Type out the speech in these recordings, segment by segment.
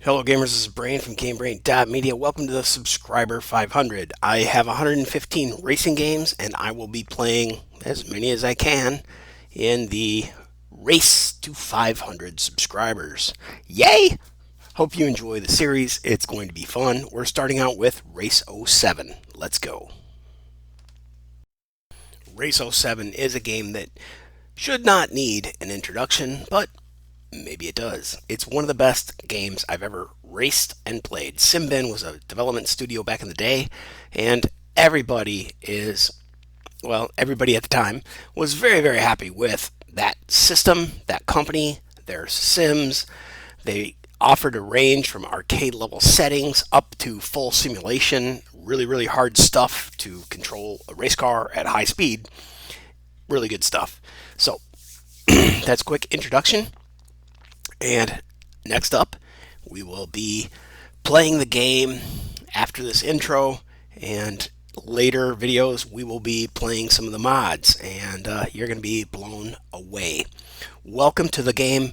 Hello gamers, this is Brain from GameBrain.media. Welcome to the Subscriber 500. I have 115 racing games and I will be playing as many as I can in the Race to 500 subscribers. Yay! Hope you enjoy the series. It's going to be fun. We're starting out with Race 07. Let's go. Race 07 is a game that should not need an introduction, but maybe it does. It's one of the best games I've ever raced and played. Simbin was a development studio back in the day, and everybody everybody at the time was very, very happy with that system, that company, their sims. They offered a range from arcade level settings up to full simulation, really, really hard stuff to control a race car at high speed. Really good stuff. So, that's a quick introduction. And next up, we will be playing the game after this intro, and later videos we will be playing some of the mods, and you're going to be blown away. Welcome to the game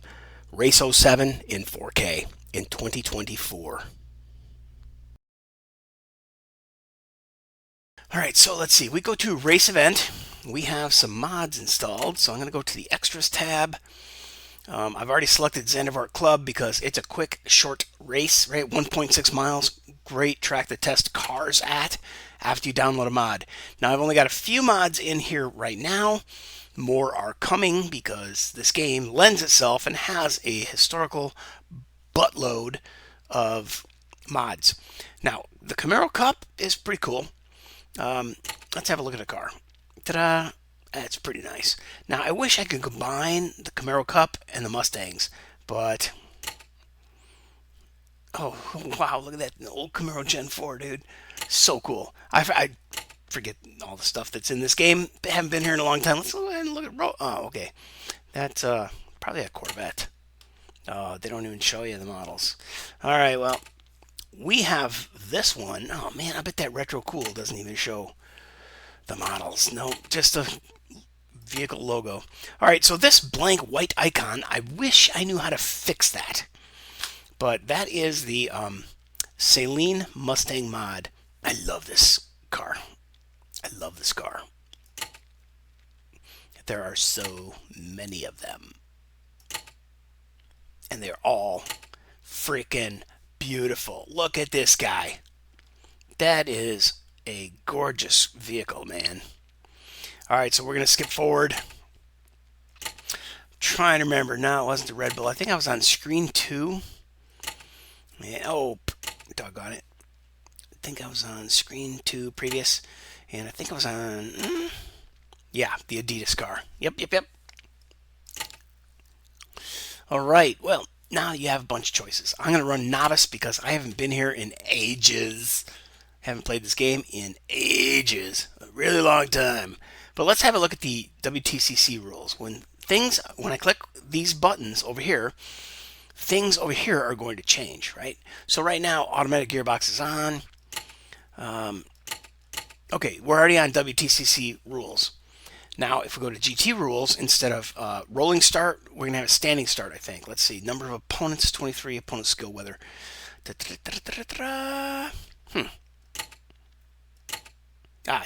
Race 07 in 4K in 2024. Alright, so let's see. We go to Race Event. We have some mods installed, so I'm going to go to the Extras tab. I've already selected Zandvoort Club because it's a quick, short race, right? 1.6 miles. Great track to test cars at after you download a mod. Now, I've only got a few mods in here right now. More are coming because this game lends itself and has a historical buttload of mods. Now, the Camaro Cup is pretty cool. Let's have a look at the car. Ta-da! That's pretty nice. Now, I wish I could combine the Camaro Cup and the Mustangs, but... Oh, wow, look at that old Camaro Gen 4, dude. So cool. I forget all the stuff that's in this game. I haven't been here in a long time. Let's go ahead and look at... Oh, okay. That's probably a Corvette. Oh, they don't even show you the models. All right, well, we have this one. Oh, man, I bet that Retro Cool doesn't even show the models. No, just a vehicle logo. All right, so this blank white icon, I wish I knew how to fix that. But that is the Saleen Mustang mod. I love this car. I love this car. There are so many of them. And they're all freaking beautiful. Look at this guy. That is a gorgeous vehicle, man. All right, so we're going to skip forward. Trying to remember. No, it wasn't the Red Bull. I think I was on screen 2. Yeah, oh, doggone it. I think I was on screen 2 previous. And I think I was on... yeah, the Adidas car. Yep. All right, well, now you have a bunch of choices. I'm going to run Novice because I haven't been here in ages. Haven't played this game in ages. A really long time. But let's have a look at the WTCC rules. When I click these buttons over here, things over here are going to change, right? So right now, automatic gearbox is on. Okay, we're already on WTCC rules. Now, if we go to GT rules, instead of rolling start, we're going to have a standing start, I think. Let's see. Number of opponents, 23. Opponent skill, weather.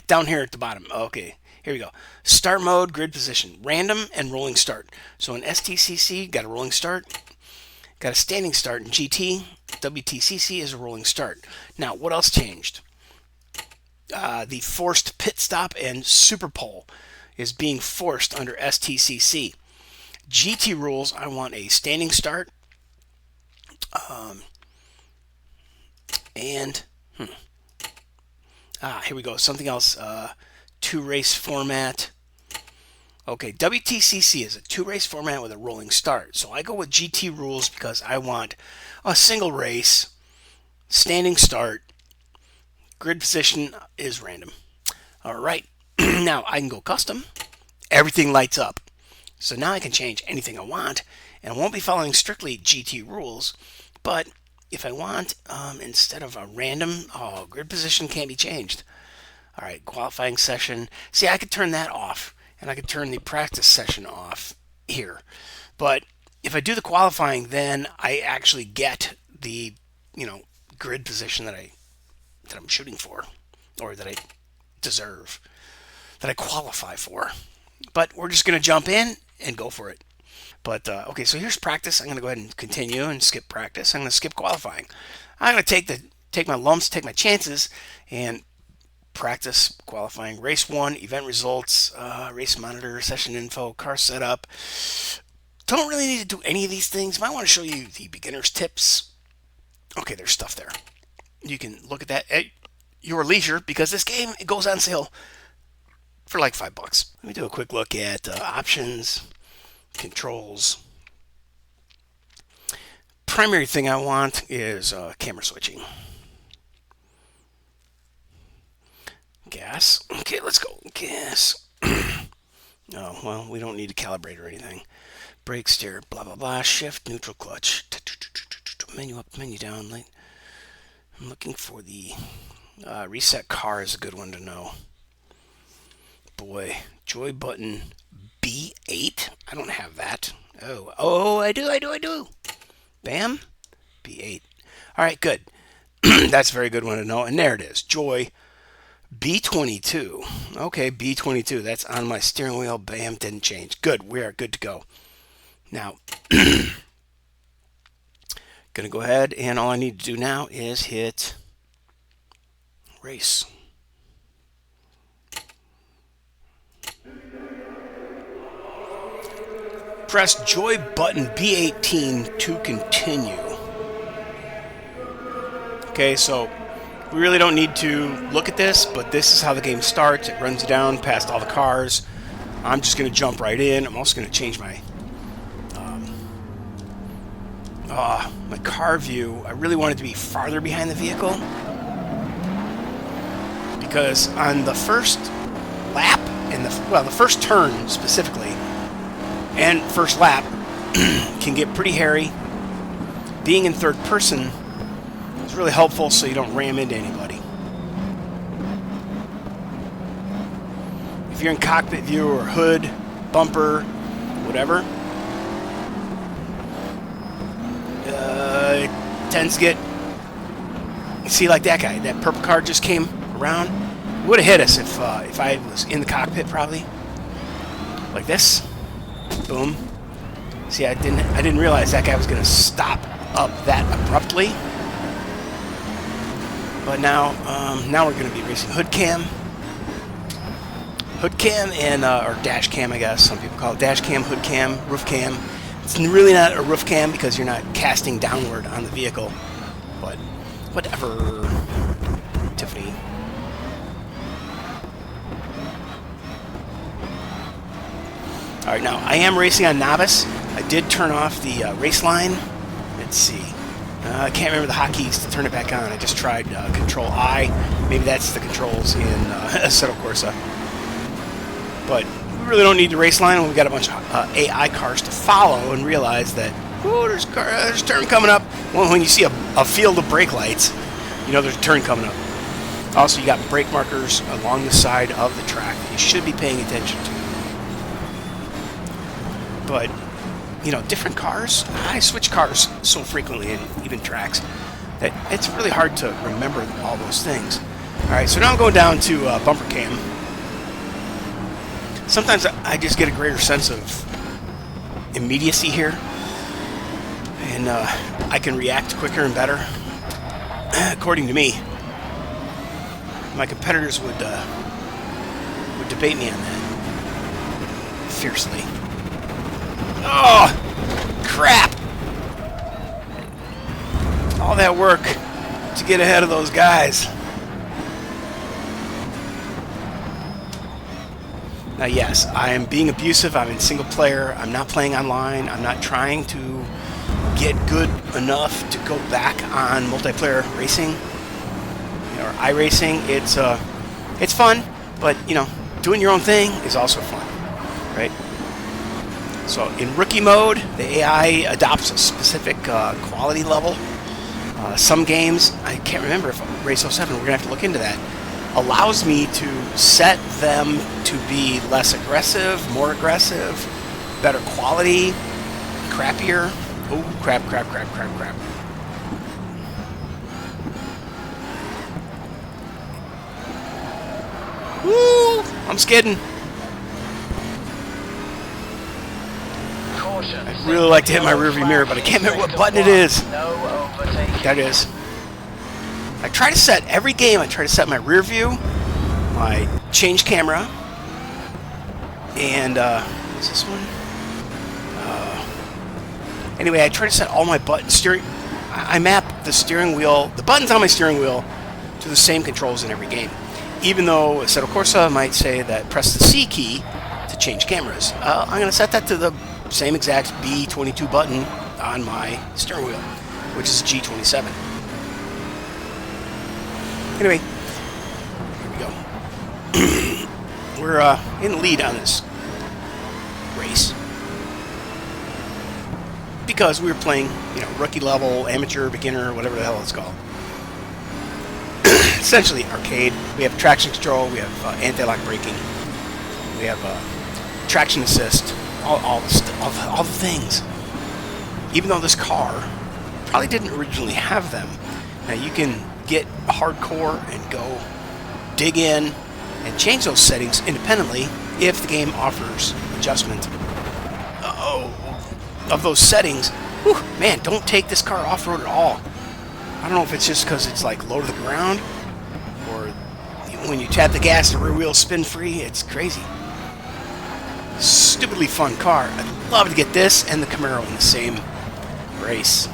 Down here at the bottom. Okay. Here we go. Start mode, grid position, random and rolling start. So in STCC, got a rolling start, got a standing start in GT. WTCC is a rolling start. Now, what else changed? The forced pit stop and super pole is being forced under STCC. GT rules, I want a standing start. Here we go. Something else. 2-race format. Okay, WTCC is a 2-race format with a rolling start. So I go with GT rules because I want a single race, standing start, grid position is random. All right, now I can go custom. Everything lights up. So now I can change anything I want, and I won't be following strictly GT rules, but if I want, instead of a random, grid position can't be changed. All right, qualifying session. See, I could turn that off, and I could turn the practice session off here. But if I do the qualifying, then I actually get the, grid position that I'm shooting for, or that I deserve, that I qualify for. But we're just going to jump in and go for it. But okay, so here's practice. I'm going to go ahead and continue and skip practice. I'm going to skip qualifying. I'm going to take my lumps, take my chances, and practice qualifying. Race 1, event results, race monitor, session info, car setup. Don't really need to do any of these things. Might want to show you the beginner's tips. Okay, there's stuff there. You can look at that at your leisure, because this game, it goes on sale for like $5. Let me do a quick look at options, controls. Primary thing I want is camera switching. Gas. Okay, let's go. Gas. Oh, well, we don't need to calibrate or anything. Brake, steer, blah, blah, blah. Shift, neutral, clutch. Menu up, menu down. I'm looking for the reset car is a good one to know. Boy, joy button B8. I don't have that. Oh, I do. Bam. B8. All right, good. That's a very good one to know. And there it is. Joy B22. Okay, B22. That's on my steering wheel. Bam, didn't change. Good. We are good to go. Now, gonna go ahead, and all I need to do now is hit race. Press joy button B18 to continue. Okay, so we really don't need to look at this, but this is how the game starts. It runs down past all the cars. I'm just going to jump right in. I'm also going to change my my car view. I really wanted to be farther behind the vehicle, because on the first lap and the first turn specifically, and first lap can get pretty hairy. Being in third person is really helpful so you don't ram into anybody. If you're in cockpit view or hood, bumper, whatever, it tends to get... See, like that guy, that purple car just came around. It would have hit us if I was in the cockpit, probably. Like this. Boom. See, I didn't realize that guy was going to stop up that abruptly. But now we're going to be racing hood cam and or dash cam, I guess some people call it dash cam, hood cam, roof cam. It's really not a roof cam because you're not casting downward on the vehicle. But whatever, Tiffany. All right, now I am racing on novice. I did turn off the race line. Let's see. I can't remember the hotkeys to turn it back on. I just tried Control I. Maybe that's the controls in Assetto Corsa. But we really don't need the race line when we got a bunch of AI cars to follow and realize that, oh, there's a turn coming up. Well, when you see a field of brake lights, you know there's a turn coming up. Also, you got brake markers along the side of the track that you should be paying attention to. But, you know, different cars, I switch cars so frequently in even tracks that it's really hard to remember all those things. All right, so now I'm going down to bumper cam. Sometimes I just get a greater sense of immediacy here, and I can react quicker and better, according to me. My competitors would debate me on that fiercely. Oh, crap! All that work to get ahead of those guys. Now, yes, I am being abusive. I'm in single player. I'm not playing online. I'm not trying to get good enough to go back on multiplayer racing or iRacing. It's fun, but you know, doing your own thing is also fun, right? So in rookie mode, the AI adopts a specific quality level. Some games, I can't remember if Race 07, we're going to have to look into that, allows me to set them to be less aggressive, more aggressive, better quality, crappier. Oh, crap. Woo! I'm skidding. I'd really like to hit my rearview mirror, but I can't remember what button it is. That is. I try to set, every game I try to set my rear view, my change camera, and, what's this one? Anyway, I try to set all my I map the steering wheel, the buttons on my steering wheel, to the same controls in every game. Even though Assetto Corsa might say that press the C key to change cameras. I'm going to set that to the same exact B22 button on my steering wheel, which is G27. Anyway, here we go. We're in the lead on this race because we were playing, rookie level, amateur, beginner, whatever the hell it's called. Essentially arcade. We have traction control, we have anti-lock braking, we have traction assist, all the things. Even though this car probably didn't originally have them, now you can get hardcore and go dig in and change those settings independently if the game offers adjustment of those settings. Whew, man, don't take this car off-road at all. I don't know if it's just because it's like low to the ground, or when you tap the gas the rear wheels spin free. It's crazy. Stupidly fun car. I'd love to get this and the Camaro in the same race.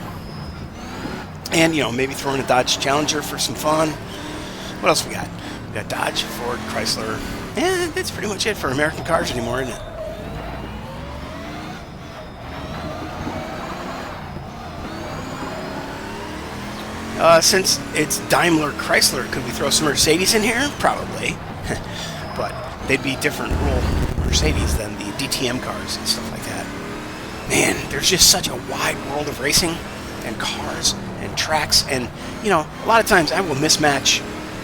And, maybe throw in a Dodge Challenger for some fun. What else we got? We got Dodge, Ford, Chrysler. And that's pretty much it for American cars anymore, isn't it? Since it's Daimler Chrysler, could we throw some Mercedes in here? Probably. But they'd be different rule Mercedes than the DTM cars and stuff like that. Man, there's just such a wide world of racing and cars and tracks, and a lot of times I will mismatch.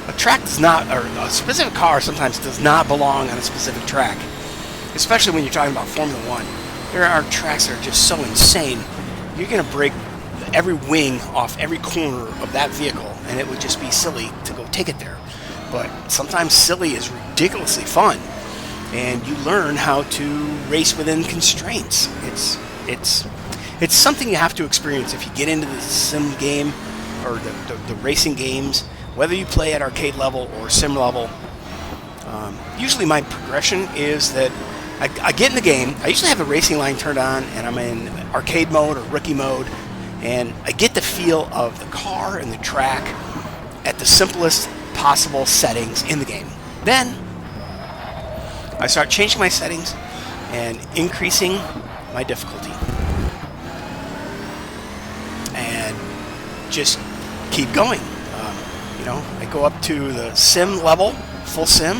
A track does not, or a specific car sometimes does not belong on a specific track, especially when you're talking about Formula One. There are tracks that are just so insane. You're going to break every wing off every corner of that vehicle, and it would just be silly to go take it there. But sometimes silly is ridiculously fun, and you learn how to race within constraints. It's something you have to experience if you get into the sim game or the racing games, whether you play at arcade level or sim level. Usually my progression is that I get in the game, I usually have the racing line turned on, and I'm in arcade mode or rookie mode, and I get the feel of the car and the track at the simplest possible settings in the game. Then I start changing my settings and increasing my difficulty. And just keep going. I go up to the sim level, full sim,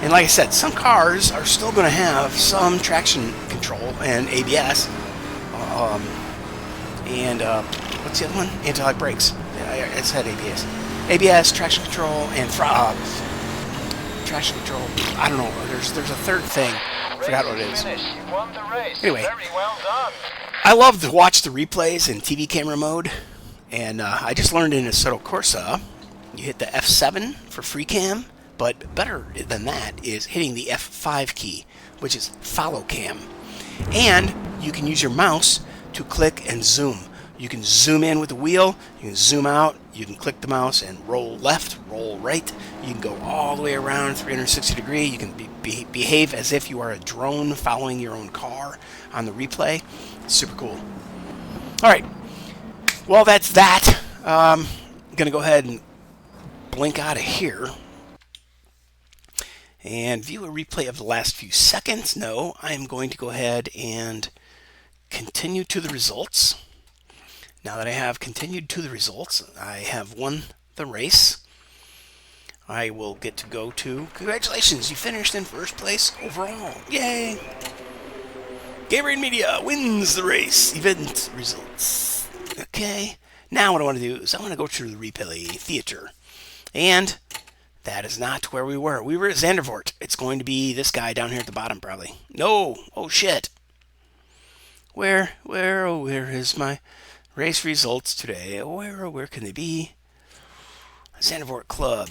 and like I said, some cars are still going to have some traction control and ABS, and what's the other one? Anti-lock brakes. I said ABS, traction control, and traction control. I don't know. There's a third thing. I forgot what it is. Anyway, I love to watch the replays in TV camera mode, and I just learned in Assetto Corsa, you hit the F7 for free cam, but better than that is hitting the F5 key, which is follow cam. And you can use your mouse to click and zoom. You can zoom in with the wheel, you can zoom out, you can click the mouse and roll left, roll right. You can go all the way around 360 degree. You can behave as if you are a drone following your own car on the replay. It's super cool. All right, well, that's that. I'm going to go ahead and blink out of here and view a replay of the last few seconds. No, I'm going to go ahead and continue to the results. Now that I have continued to the results, I have won the race. I will get to go to, congratulations, you finished in first place overall. Yay! GameBrain.media wins the race. Event results. Okay, now what I want to do is I want to go to the replay theater. And that is not where we were. We were at Zandervoort. It's going to be this guy down here at the bottom, probably. No! Oh, shit. Where is my race results today? Where can they be? Zandervoort Club.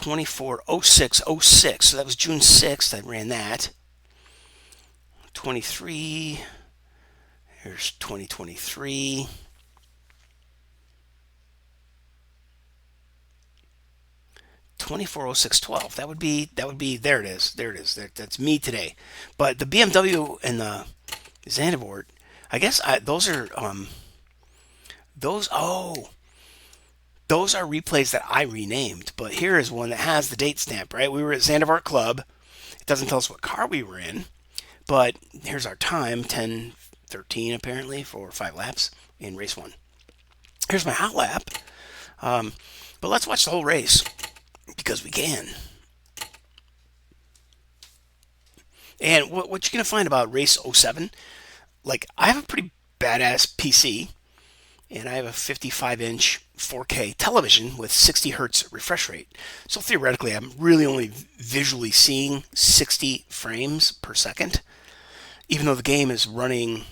240606. So that was June 6th. I ran that. 23. Here's 2023. $2406.12. That would be there it is. That's me today. But the BMW and the Zandvoort, I guess those are those replays that I renamed. But here is one that has the date stamp, right? We were at Zandvoort Club. It doesn't tell us what car we were in, but here's our time, 10:13 apparently for 5 laps in race 1. Here's my hot lap. But let's watch the whole race because we can. And what you're going to find about Race 07, like I have a pretty badass PC and I have a 55-inch 4K television with 60 hertz refresh rate. So theoretically, I'm really only visually seeing 60 frames per second, even though the game is running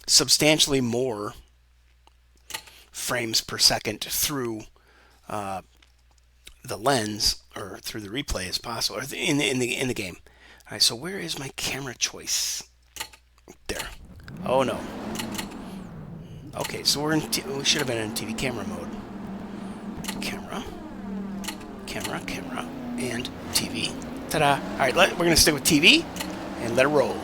substantially more frames per second through the lens or through the replay as possible, or in the game. All right, so where is my camera choice? There. Oh no. Okay, so we should have been in TV camera mode. Camera, and TV. Ta-da! All right, we're gonna stick with TV and let it roll.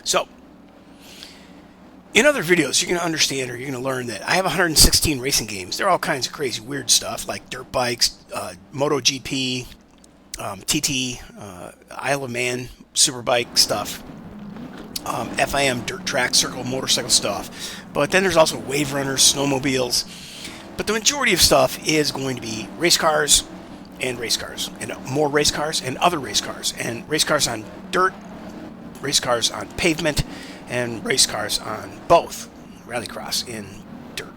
So, in other videos, you're going to understand or you're going to learn that I have 116 racing games. They're all kinds of crazy, weird stuff like dirt bikes, MotoGP, TT, Isle of Man, superbike stuff, FIM, dirt track, circle, motorcycle stuff. But then there's also wave runners, snowmobiles. But the majority of stuff is going to be race cars, and more race cars, and other race cars, and race cars on dirt, race cars on pavement, and race cars on both rallycross and dirt.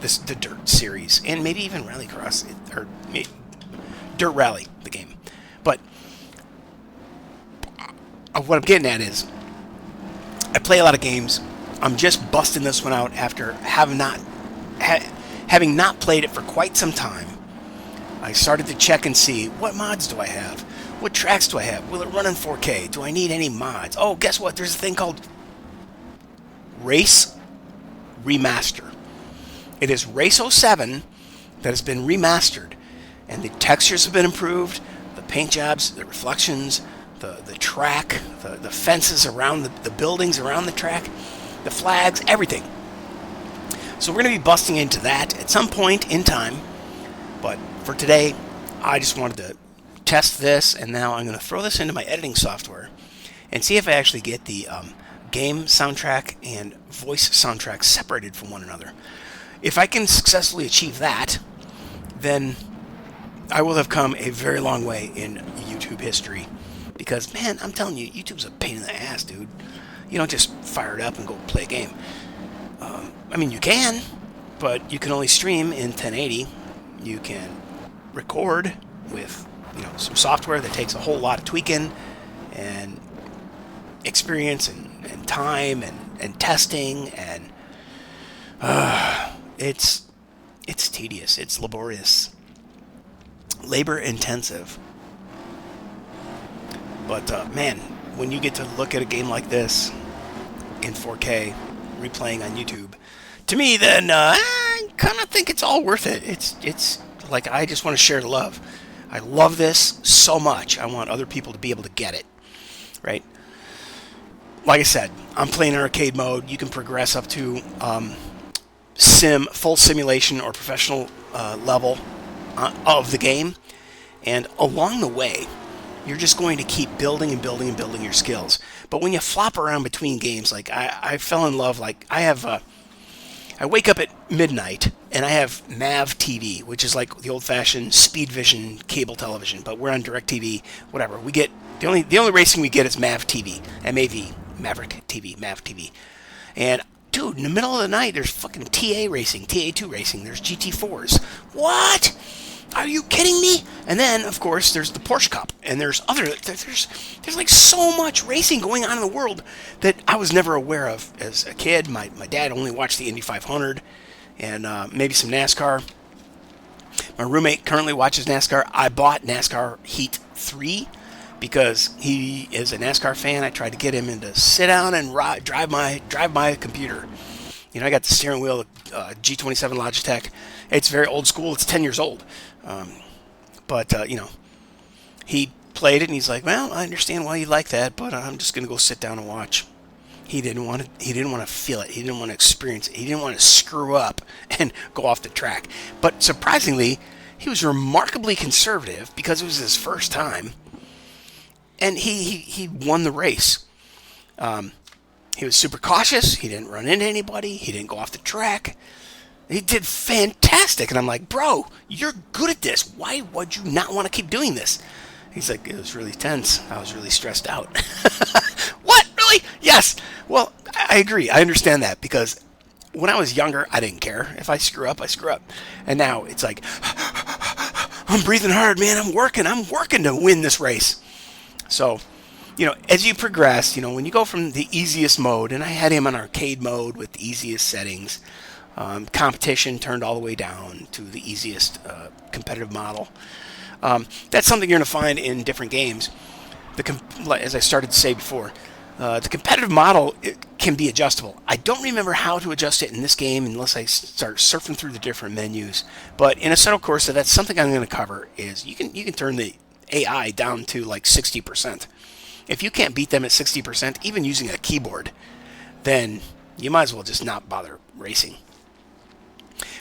The dirt series, and maybe even rallycross or dirt rally, the game. But what I'm getting at is, I play a lot of games. I'm just busting this one out after having not played it for quite some time. I started to check and see what mods do I have. What tracks do I have? Will it run in 4K? Do I need any mods? Oh, guess what? There's a thing called Race Remaster. It is Race 07 that has been remastered, and the textures have been improved, the paint jobs, the reflections, the track, the fences around the buildings around the track, the flags, everything. So we're going to be busting into that at some point in time, but for today, I just wanted to test this, and now I'm going to throw this into my editing software and see if I actually get the game soundtrack and voice soundtrack separated from one another. If I can successfully achieve that, then I will have come a very long way in YouTube history. Because, man, I'm telling you, YouTube's a pain in the ass, dude. You don't just fire it up and go play a game. I mean, you can, but you can only stream in 1080. You can record with some software that takes a whole lot of tweaking and experience and time and testing, and it's tedious, it's laborious, labor intensive. But man, when you get to look at a game like this in 4K replaying on YouTube, to me, then I kind of think it's all worth it. It's like, I just want to share the love. I love this so much. I want other people to be able to get it, right? Like I said, I'm playing arcade mode. You can progress up to full simulation or professional level of the game, and along the way, you're just going to keep building and building and building your skills. But when you flop around between games, like I fell in love. Like I wake up at midnight and I have MAV TV, which is like the old-fashioned Speed Vision cable television, but we're on DirecTV, whatever. We get the only racing we get is MAV TV, MAV, Maverick TV, MAV TV. And dude, in the middle of the night, there's fucking TA racing, TA2 racing. There's GT4s. What? are you kidding me? And then, of course, there's the Porsche Cup, and there's like so much racing going on in the world that I was never aware of as a kid. My dad only watched the Indy 500 and maybe some NASCAR. My roommate currently watches NASCAR. I bought NASCAR Heat 3 because he is a NASCAR fan. I tried to get him into sit down and drive my computer. You know, I got the steering wheel, G27 Logitech. It's very old school. It's 10 years old. But you know, he played it and he's like, well, I understand why you like that, but I'm just going to go sit down and watch. He didn't want to feel it. He didn't want to experience it. He didn't want to screw up and go off the track. But surprisingly, he was remarkably conservative because it was his first time. And he won the race. He was super cautious. He didn't run into anybody. He didn't go off the track. He did fantastic. And I'm like, bro, you're good at this. Why would you not want to keep doing this? He's like, it was really tense. I was really stressed out. What? Really? Yes. Well, I agree. I understand that because when I was younger, I didn't care. If I screw up, I screw up. And now it's like, I'm breathing hard, man. I'm working to win this race. So, you know, as you progress, you know, when you go from the easiest mode, and I had him on arcade mode with the easiest settings, competition turned all the way down to the easiest competitive model. That's something you're going to find in different games. As I started to say before, the competitive model, it can be adjustable. I don't remember how to adjust it in this game unless I start surfing through the different menus. But in Assetto Corsa, that's something I'm going to cover. Is you can turn the AI down to like 60%. If you can't beat them at 60%, even using a keyboard, then you might as well just not bother racing.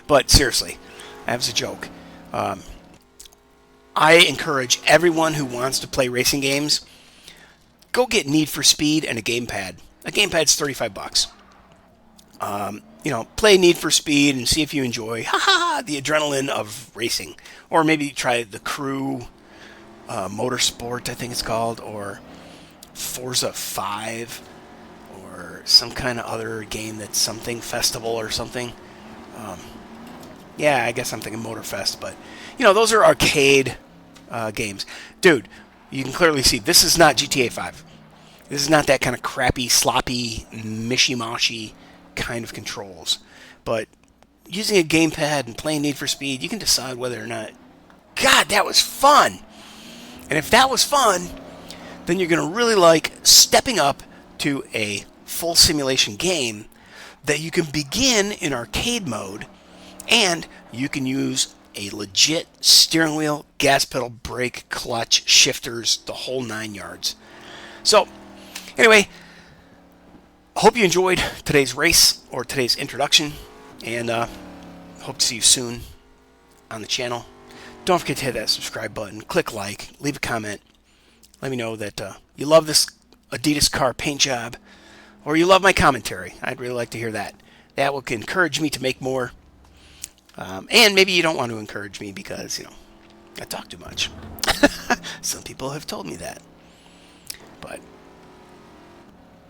But seriously, that was a joke. I encourage everyone who wants to play racing games, go get Need for Speed and a gamepad. A gamepad's $35. You know, play Need for Speed and see if you enjoy the adrenaline of racing. Or maybe try the Crew Motorsport, I think it's called, or Forza 5, or some kind of other game that's something festival or something. Yeah, I guess I'm thinking Motorfest, but you know, those are arcade games. Dude, you can clearly see this is not GTA 5. This is not that kind of crappy, sloppy, mishy-moshy kind of controls. But using a gamepad and playing Need for Speed, you can decide whether or not, God, that was fun! And if that was fun, then you're going to really like stepping up to a full simulation game that you can begin in arcade mode, and you can use a legit steering wheel, gas pedal, brake, clutch, shifters, the whole 9 yards. So, anyway, hope you enjoyed today's race or today's introduction, and hope to see you soon on the channel. Don't forget to hit that subscribe button, click like, leave a comment. Let me know that you love this Adidas car paint job, or you love my commentary. I'd really like to hear that. That will encourage me to make more. And maybe you don't want to encourage me because, you know, I talk too much. Some people have told me that. But,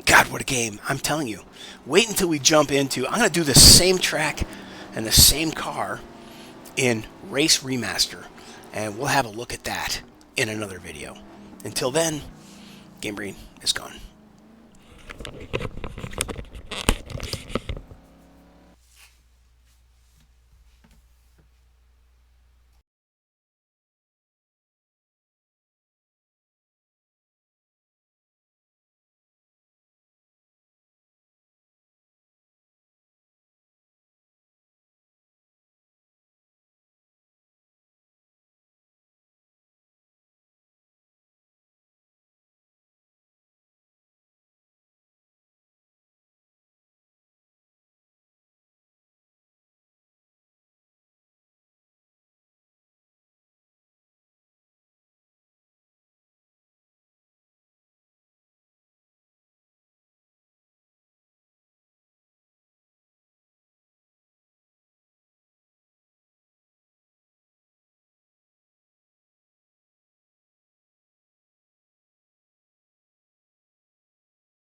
God, what a game. I'm telling you. Wait until we jump into, I'm going to do the same track and the same car in Race Remaster. And we'll have a look at that in another video. Until then, GameBrain is gone.